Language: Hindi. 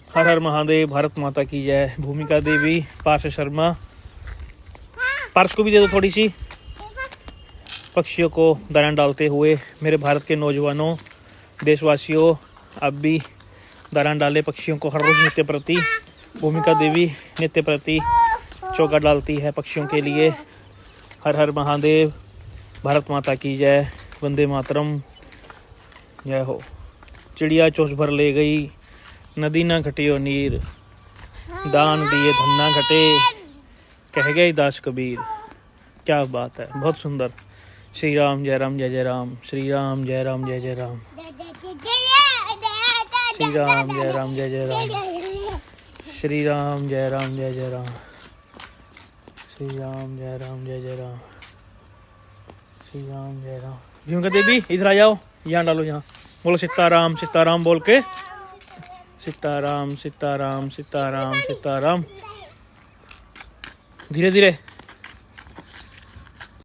हर हर महादेव, भारत माता की जय। भूमिका देवी, पार्श शर्मा, पार्श को भी दे दो थोड़ी सी। पक्षियों को दाना डालते हुए मेरे भारत के नौजवानों, देशवासियों, आप भी दाना डालें पक्षियों को हर रोज नित्य प्रति। भूमिका देवी नित्य प्रति चौका डालती है पक्षियों के लिए। हर हर महादेव, भारत माता की जय। वंदे मातरम, जय हो। चिड़िया चोंच भर ले गई, नदी ना घटियो नीर, दान दिए धन ना घटे, कह गए दास कबीर। क्या बात है, बहुत सुंदर। श्री राम जय राम जय जय राम, श्री राम जय राम जय जय राम, श्री राम जय राम जय जय राम, श्री राम जय राम जय जय राम, श्री राम जय राम जय जय राम, श्री राम जय राम। भूमिका देवी इधर आ जाओ, यहाँ डालो, यहाँ बोलो सीताराम सीताराम बोल के। सीताराम सीताराम सीताराम सीताराम। धीरे धीरे